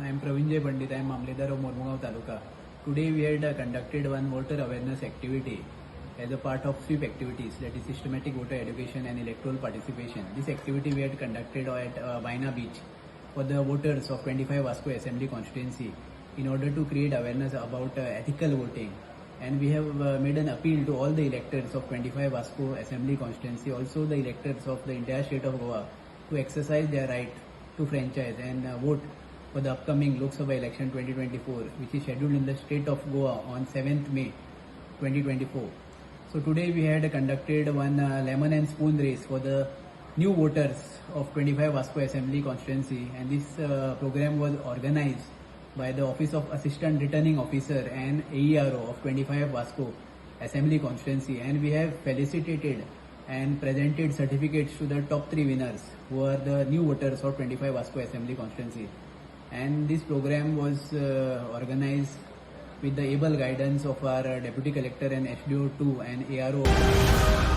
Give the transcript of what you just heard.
I am Pravinjay Pandit. I am Mamledar of Mormugao Taluka. Today we had conducted one voter awareness activity as a part of sweep activities, that is systematic voter education and electoral participation. This activity we had conducted at Vaina Beach for the voters of 25 Vasco Assembly Constituency in order to create awareness about ethical voting. And we have made an appeal to all the electors of 25 Vasco Assembly Constituency, also the electors of the entire state of Goa, to exercise their right to franchise and vote for the upcoming Lok Sabha election 2024, which is scheduled in the state of Goa on 7th May 2024. So today we had conducted one lemon and spoon race for the new voters of 25 Vasco Assembly Constituency, and this program was organized by the Office of Assistant Returning Officer and AERO of 25 Vasco Assembly Constituency, and we have felicitated and presented certificates to the top 3 winners who are the new voters of 25 Vasco Assembly Constituency. And this program was organized with the able guidance of our Deputy Collector and SDO2 and ARO.